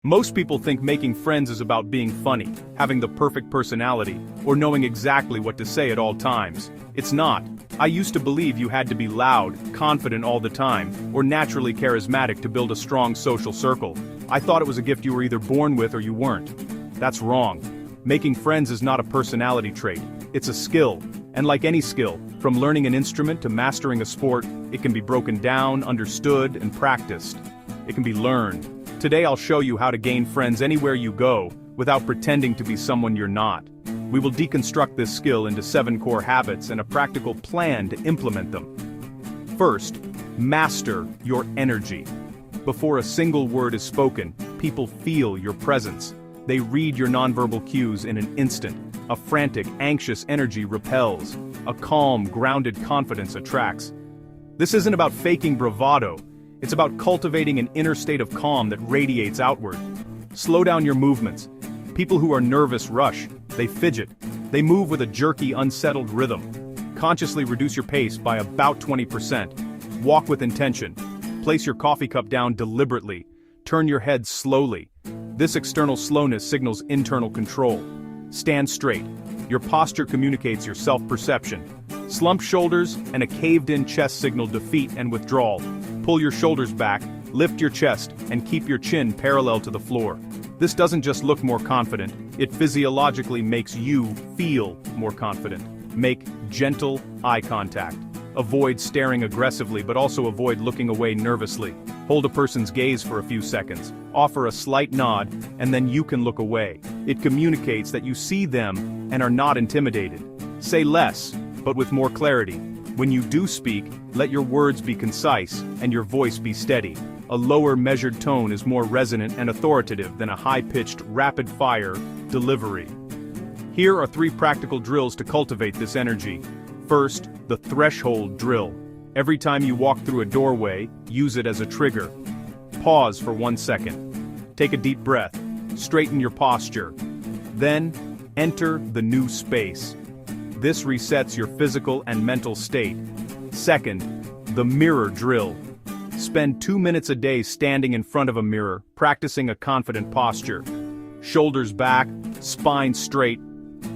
Most people think making friends is about being funny, having the perfect personality, or knowing exactly what to say at all times. It's not. I used to believe you had to be loud, confident all the time, or naturally charismatic to build a strong social circle. I thought it was a gift you were either born with or you weren't. That's wrong. Making friends is not a personality trait, it's a skill. And like any skill, from learning an instrument to mastering a sport, it can be broken down, understood, and practiced. It can be learned. Today I'll show you how to gain friends anywhere you go, without pretending to be someone you're not. We will deconstruct this skill into 7 core habits and a practical plan to implement them. First, master your energy. Before a single word is spoken, people feel your presence. They read your nonverbal cues in an instant. A frantic, anxious energy repels. A calm, grounded confidence attracts. This isn't about faking bravado. It's about cultivating an inner state of calm that radiates outward. Slow down your movements. People who are nervous rush. They fidget. They move with a jerky, unsettled rhythm. Consciously reduce your pace by about 20%. Walk with intention. Place your coffee cup down deliberately. Turn your head slowly. This external slowness signals internal control. Stand straight. Your posture communicates your self-perception. Slumped shoulders and a caved-in chest signal defeat and withdrawal. Pull your shoulders back, lift your chest, and keep your chin parallel to the floor. This doesn't just look more confident, it physiologically makes you feel more confident. Make gentle eye contact. Avoid staring aggressively but also avoid looking away nervously. Hold a person's gaze for a few seconds. Offer a slight nod, and then you can look away. It communicates that you see them and are not intimidated. Say less, but with more clarity. When you do speak, let your words be concise and your voice be steady. A lower measured tone is more resonant and authoritative than a high-pitched, rapid-fire delivery. Here are 3 practical drills to cultivate this energy. First, the threshold drill. Every time you walk through a doorway, use it as a trigger. Pause for 1 second. Take a deep breath. Straighten your posture. Then, enter the new space. This resets your physical and mental state. Second, the mirror drill. Spend 2 minutes a day standing in front of a mirror, practicing a confident posture. Shoulders back, spine straight,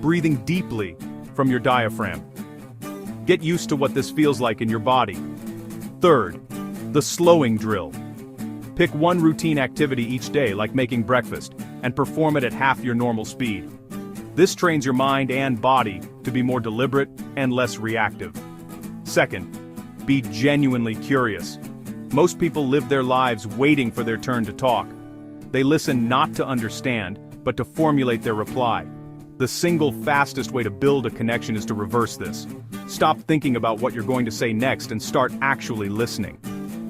breathing deeply from your diaphragm. Get used to what this feels like in your body. Third, the slowing drill. Pick one routine activity each day, like making breakfast, and perform it at half your normal speed. This trains your mind and body to be more deliberate and less reactive. Second, be genuinely curious. Most people live their lives waiting for their turn to talk. They listen not to understand, but to formulate their reply. The single fastest way to build a connection is to reverse this. Stop thinking about what you're going to say next and start actually listening.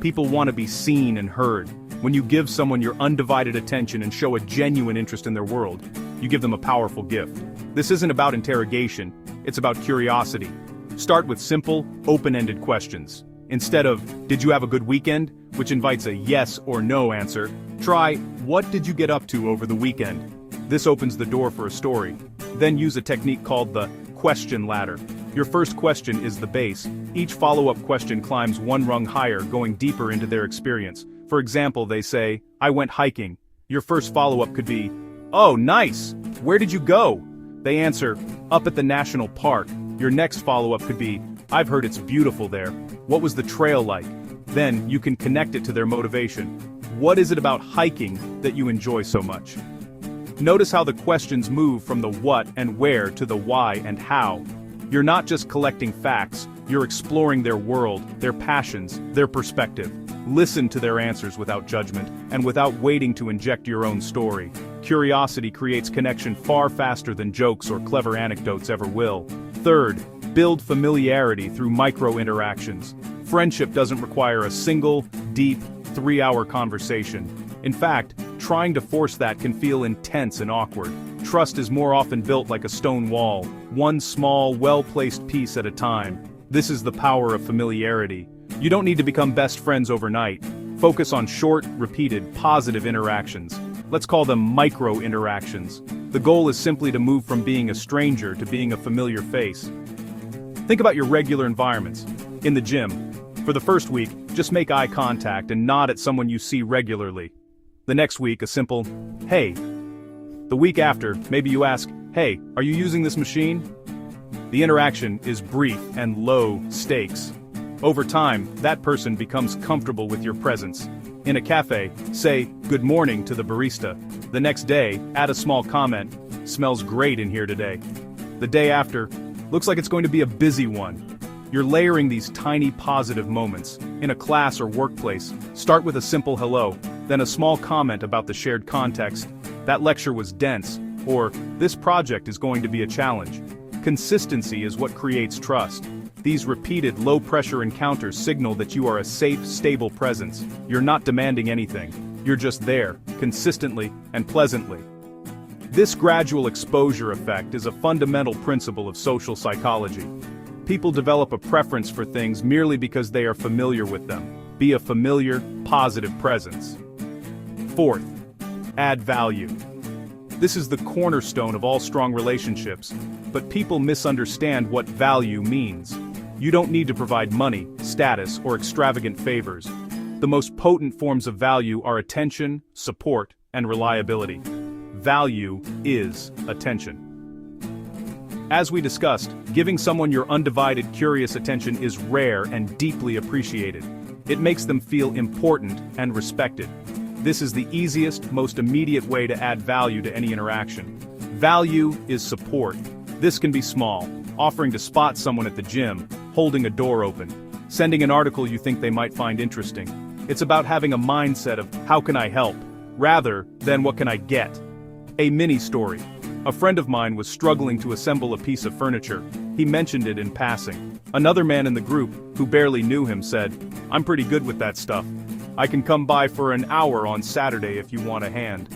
People want to be seen and heard. When you give someone your undivided attention and show a genuine interest in their world, you give them a powerful gift. This isn't about interrogation, it's about curiosity. Start with simple, open-ended questions. Instead of, "Did you have a good weekend?" which invites a yes or no answer, try, "What did you get up to over the weekend?" This opens the door for a story. Then use a technique called the question ladder. Your first question is the base. Each follow-up question climbs 1 rung higher, going deeper into their experience. For example, they say, "I went hiking." Your first follow-up could be, "Oh, nice! Where did you go?" They answer, "Up at the national park." Your next follow-up could be, "I've heard it's beautiful there. What was the trail like?" Then you can connect it to their motivation. What is it about hiking that you enjoy so much? Notice how the questions move from the what and where to the why and how. You're not just collecting facts, you're exploring their world, their passions, their perspective. Listen to their answers without judgment, and without waiting to inject your own story. Curiosity creates connection far faster than jokes or clever anecdotes ever will. Third, build familiarity through micro-interactions. Friendship doesn't require a single, deep, 3-hour conversation. In fact, trying to force that can feel intense and awkward. Trust is more often built like a stone wall, one small, well-placed piece at a time. This is the power of familiarity. You don't need to become best friends overnight. Focus on short, repeated, positive interactions. Let's call them micro-interactions. The goal is simply to move from being a stranger to being a familiar face. Think about your regular environments. In the gym, for the first week, just make eye contact and nod at someone you see regularly. The next week, a simple, "Hey." The week after, maybe you ask, "Hey, are you using this machine?" The interaction is brief and low stakes. Over time, that person becomes comfortable with your presence. In a cafe, say, "Good morning" to the barista. The next day, add a small comment, "Smells great in here today." The day after, "Looks like it's going to be a busy one." You're layering these tiny positive moments. In a class or workplace, start with a simple hello, then a small comment about the shared context. "That lecture was dense," or "This project is going to be a challenge." Consistency is what creates trust. These repeated low-pressure encounters signal that you are a safe, stable presence. You're not demanding anything. You're just there, consistently and pleasantly. This gradual exposure effect is a fundamental principle of social psychology. People develop a preference for things merely because they are familiar with them. Be a familiar, positive presence. Fourth, add value. This is the cornerstone of all strong relationships, but people misunderstand what value means. You don't need to provide money, status, or extravagant favors. The most potent forms of value are attention, support, and reliability. Value is attention. As we discussed, giving someone your undivided, curious attention is rare and deeply appreciated. It makes them feel important and respected. This is the easiest, most immediate way to add value to any interaction. Value is support. This can be small, offering to spot someone at the gym, holding a door open, sending an article you think they might find interesting. It's about having a mindset of, "How can I help?" rather than "What can I get?" A mini story. A friend of mine was struggling to assemble a piece of furniture. He mentioned it in passing. Another man in the group, who barely knew him, said, "I'm pretty good with that stuff. I can come by for an hour on Saturday if you want a hand."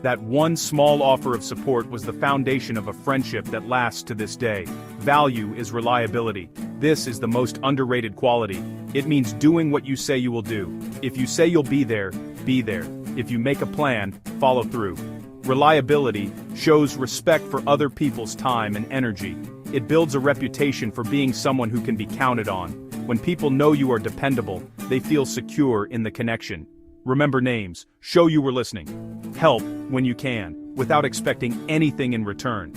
That one small offer of support was the foundation of a friendship that lasts to this day. Value is reliability. This is the most underrated quality. It means doing what you say you will do. If you say you'll be there, be there. If you make a plan, follow through. Reliability shows respect for other people's time and energy. It builds a reputation for being someone who can be counted on. When people know you are dependable, they feel secure in the connection. Remember names, show you were listening. Help when you can, without expecting anything in return.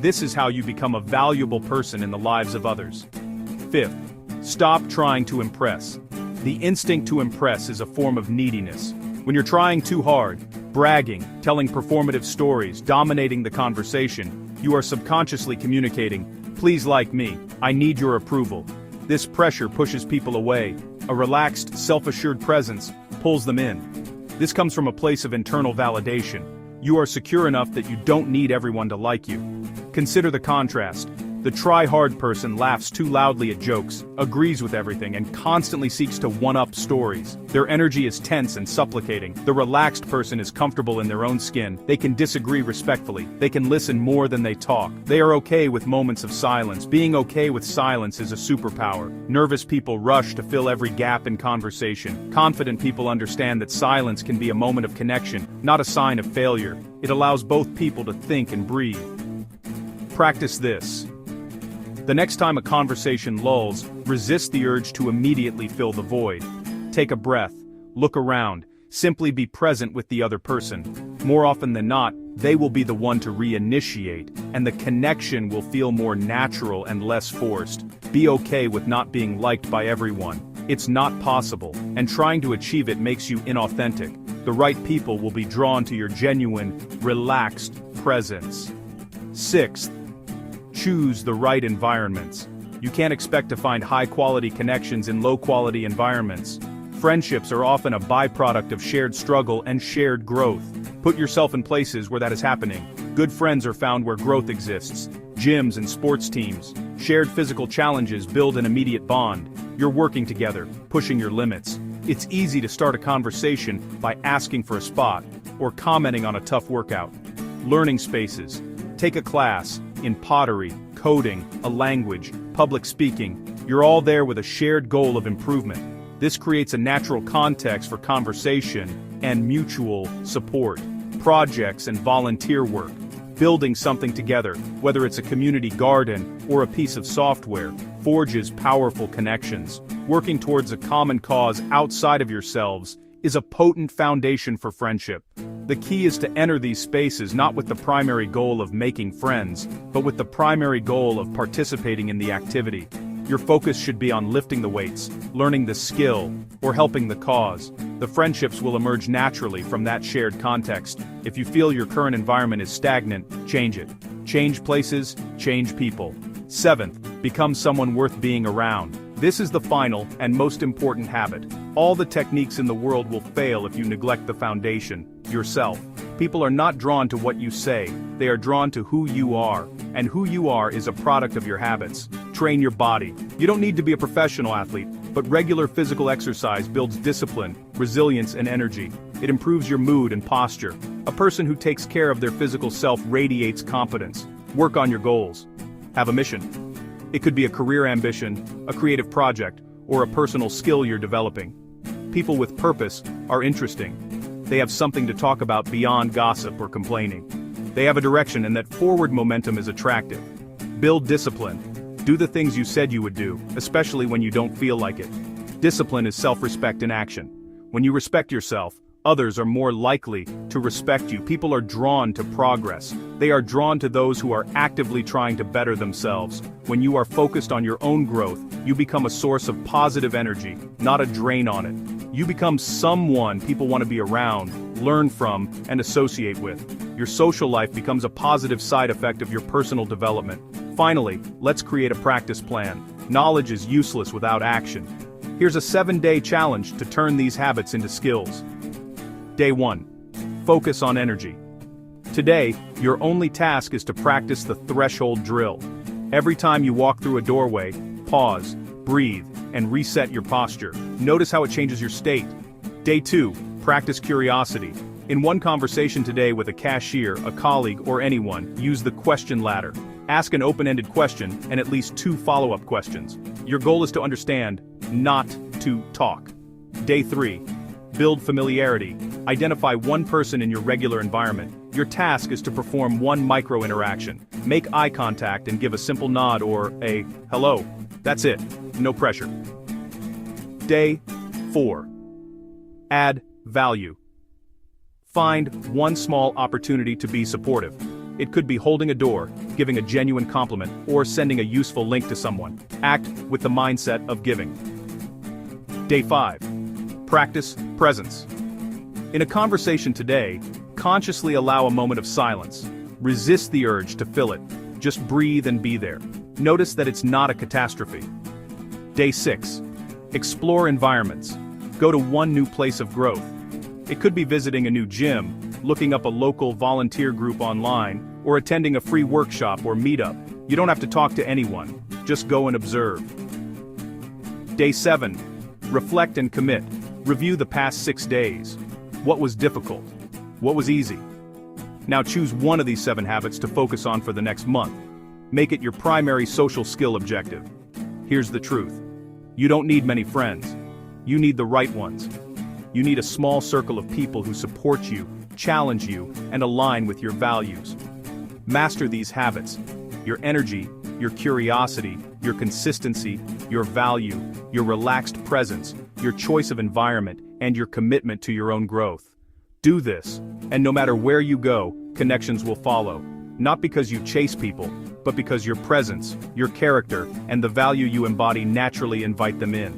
This is how you become a valuable person in the lives of others. Fifth, stop trying to impress. The instinct to impress is a form of neediness. When you're trying too hard, bragging, telling performative stories, dominating the conversation, you are subconsciously communicating, "Please like me, I need your approval." This pressure pushes people away. A relaxed, self-assured presence pulls them in. This comes from a place of internal validation. You are secure enough that you don't need everyone to like you. Consider the contrast. The try-hard person laughs too loudly at jokes, agrees with everything, and constantly seeks to one-up stories. Their energy is tense and supplicating. The relaxed person is comfortable in their own skin. They can disagree respectfully. They can listen more than they talk. They are okay with moments of silence. Being okay with silence is a superpower. Nervous people rush to fill every gap in conversation. Confident people understand that silence can be a moment of connection, not a sign of failure. It allows both people to think and breathe. Practice this. The next time a conversation lulls, resist the urge to immediately fill the void. Take a breath, look around, simply be present with the other person. More often than not, they will be the one to reinitiate, and the connection will feel more natural and less forced. Be okay with not being liked by everyone. It's not possible, and trying to achieve it makes you inauthentic. The right people will be drawn to your genuine, relaxed presence. Sixth, choose the right environments. You can't expect to find high-quality connections in low-quality environments. Friendships are often a byproduct of shared struggle and shared growth. Put yourself in places where that is happening. Good friends are found where growth exists. Gyms and sports teams. Shared physical challenges build an immediate bond. You're working together, pushing your limits. It's easy to start a conversation by asking for a spot or commenting on a tough workout. Learning spaces. Take a class in pottery, coding, a language, public speaking. You're all there with a shared goal of improvement. This creates a natural context for conversation and mutual support. Projects and volunteer work. Building something together, whether it's a community garden or a piece of software, forges powerful connections. Working towards a common cause outside of yourselves is a potent foundation for friendship. The key is to enter these spaces not with the primary goal of making friends, but with the primary goal of participating in the activity. Your focus should be on lifting the weights, learning the skill, or helping the cause. The friendships will emerge naturally from that shared context. If you feel your current environment is stagnant, change it. Change places, change people. 7th, become someone worth being around. This is the final and most important habit. All the techniques in the world will fail if you neglect the foundation, yourself. People are not drawn to what you say, they are drawn to who you are, and who you are is a product of your habits. Train your body. You don't need to be a professional athlete, but regular physical exercise builds discipline, resilience, and energy. It improves your mood and posture. A person who takes care of their physical self radiates confidence. Work on your goals. Have a mission. It could be a career ambition, a creative project, or a personal skill you're developing. People with purpose are interesting. They have something to talk about beyond gossip or complaining. They have a direction, and that forward momentum is attractive. Build discipline. Do the things you said you would do, especially when you don't feel like it. Discipline is self-respect in action. When you respect yourself, others are more likely to respect you. People are drawn to progress. They are drawn to those who are actively trying to better themselves. When you are focused on your own growth, you become a source of positive energy, not a drain on it. You become someone people want to be around, learn from, and associate with. Your social life becomes a positive side effect of your personal development. Finally, let's create a practice plan. Knowledge is useless without action. Here's a 7-day challenge to turn these habits into skills. Day 1. Focus on energy. Today, your only task is to practice the threshold drill. Every time you walk through a doorway, pause, breathe, and reset your posture. Notice how it changes your state. Day 2. Practice curiosity. In one conversation today with a cashier, a colleague, or anyone, use the question ladder. Ask an open-ended question and at least 2 follow-up questions. Your goal is to understand, not to talk. Day 3. Build familiarity. Identify one person in your regular environment. Your task is to perform one micro-interaction. Make eye contact and give a simple nod or a hello. That's it. No pressure. Day 4. Add value. Find one small opportunity to be supportive. It could be holding a door, giving a genuine compliment, or sending a useful link to someone. Act with the mindset of giving. Day 5. Practice presence. In a conversation today, consciously allow a moment of silence. Resist the urge to fill it. Just breathe and be there. Notice that it's not a catastrophe. Day 6. Explore environments. Go to one new place of growth. It could be visiting a new gym, looking up a local volunteer group online, or attending a free workshop or meetup. You don't have to talk to anyone. Just go and observe. Day 7. Reflect and commit. Review the past 6 days. What was difficult? What was easy? Now choose one of these 7 habits to focus on for the next month. Make it your primary social skill objective. Here's the truth. You don't need many friends. You need the right ones. You need a small circle of people who support you, challenge you, and align with your values. Master these habits. Your energy, your curiosity, your consistency, your value, your relaxed presence, your choice of environment, and your commitment to your own growth. Do this, and no matter where you go, connections will follow. Not because you chase people, but because your presence, your character, and the value you embody naturally invite them in.